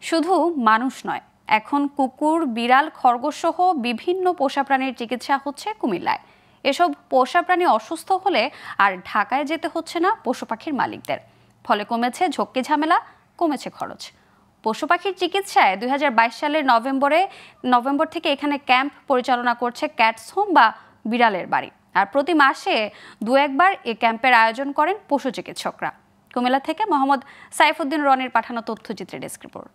শুধু মানুষ নয়, এখন কুকুর, বিড়াল, খরগোশ সহ বিভিন্ন পোষা প্রাণীর চিকিৎসা হচ্ছে কুমিল্লায়। এসব পোষা প্রাণী অসুস্থ হলে আর ঢাকায় যেতে হচ্ছে না পশু পাখির মালিকদের। ফলে কমেছে ঝক্কি ঝামেলা, কমেছে খরচ। পশু পাখির চিকিৎসায় 2022 সালের নভেম্বর থেকে এখানে ক্যাম্প পরিচালনা করছে ক্যাটস হোম বা বিড়ালের বাড়ি। আর প্রতি মাসে 2-1 বার এই ক্যাম্পের আয়োজন করেন পশু চিকিৎসকরা। কুমিল্লা থেকে মোহাম্মদ সাইফুদ্দিন রনির পাঠানো তথ্যচিত্রে ডেস্ক রিপোর্ট।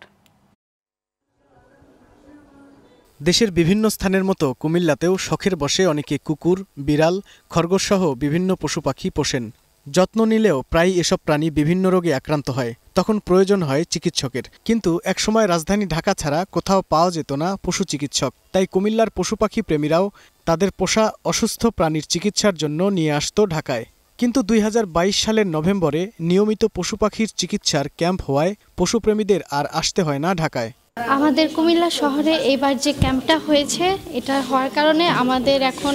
দেশের বিভিন্ন স্থানের মতো কুমিল্লাতেও শখের বশে অনেকে কুকুর, বিড়াল, খরগোশ সহ বিভিন্ন পশু পাখি পোষেন। যত্ন নিলেও প্রায় এসব প্রাণী বিভিন্ন রোগে আক্রান্ত হয়, তখন প্রয়োজন হয় চিকিৎসকের। কিন্তু একসময় রাজধানী ঢাকা ছাড়া কোথাও পাওয়া যেত না পশু চিকিৎসক। তাই কুমিল্লার পশু পাখি প্রেমীরাও তাদের পোষা অসুস্থ প্রাণীর চিকিৎসার জন্য নিয়ে আসত ঢাকায়। কিন্তু 2022 সালের নভেম্বরে নিয়মিত পশু পাখির চিকিৎসার ক্যাম্প হওয়ায় পশুপ্রেমীদের আর আসতে হয় না ঢাকায়। আমাদের কুমিল্লা শহরে এবার যে ক্যাম্পটা হয়েছে, এটা হওয়ার কারণে আমাদের এখন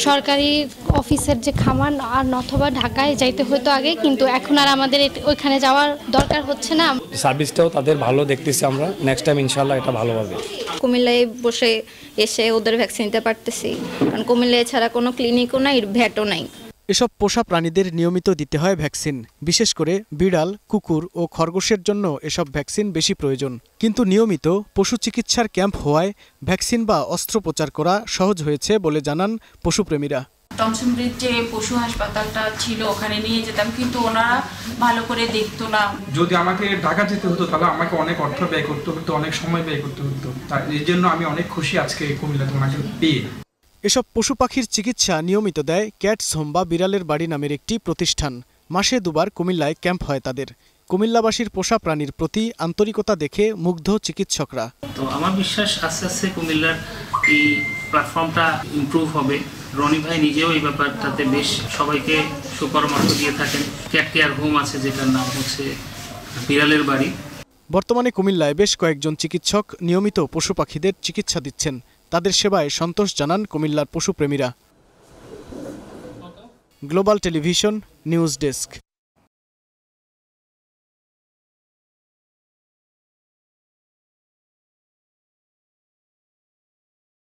সরকারি অফিসের যে খামার আর অথবা ঢাকায় যাইতে হতো আগে, কিন্তু এখন আর আমাদের ওইখানে যাওয়ার দরকার হচ্ছে না। সার্ভিসটাও তাদের ভালো দেখতেছি আমরা। নেক্সট টাইম ইনশাআল্লাহ এটা ভালো হবে। কুমিল্লায় বসে এসে ওদের ভ্যাকসিন নিতে পারতেছি, কারণ কুমিল্লায় ছাড়া কোনো ক্লিনিকও নাই, ভ্যাটও নাই। এসব পোষা প্রাণীদের নিয়মিত দিতে হয় ভ্যাকসিন। বিশেষ করে বিড়াল, কুকুর ও খরগোশের জন্য এসব ভ্যাকসিন বেশি প্রয়োজন। কিন্তু নিয়মিত পশু চিকিৎসার ক্যাম্প হওয়ায় ভ্যাকসিন বা অস্ত্রোপচার করা সহজ হয়েছে বলে জানান পশুপ্রেমীরা। টমসন ব্রিজ যে পশু হাসপাতালটা ছিল, ওখানে নিয়ে যেতাম, কিন্তু ওনারা ভালো করে দেখতো না। যদি আমাকে ঢাকা যেতে হতো তাহলে আমাকে অনেক অর্থ ব্যয় করতে হতো, অনেক সময় ব্যয় করতে হতো। তাই এই জন্য আমি অনেক খুশি আজকে কুমিল্লাতে ওনাকে পেয়ে। এসব পশু পাখির চিকিৎসা নিয়মিত দেয় ক্যাটস হোম বা বিড়ালের বাড়ি নামের একটি প্রতিষ্ঠান। মাসে 2 বার কুমিল্লায় ক্যাম্প হয় তাদের। কুমিল্লাবাসীর পোষা প্রাণীর প্রতি আন্তরিকতা দেখে মুগ্ধ চিকিৎসকরা। তো আমার বিশ্বাস আস্তে আস্তে কুমিল্লার এই প্ল্যাটফর্মটা ইমপ্রুভ হবে। রনি ভাই নিজেও এই ব্যাপারটাতে বেশ সবাইকে সুপরামর্শ দিয়ে থাকেন। ক্যাট কেয়ার হোম আছে, যেটার নাম হচ্ছে বিড়ালের বাড়ি। বর্তমানে কুমিল্লায় বেশ কয়েকজন চিকিৎসক নিয়মিত পশু পাখিদের চিকিৎসা দিচ্ছেন। তাদের সেবায় সন্তোষ জানান কুমিল্লার পশুপ্রেমীরা। Global television news desk.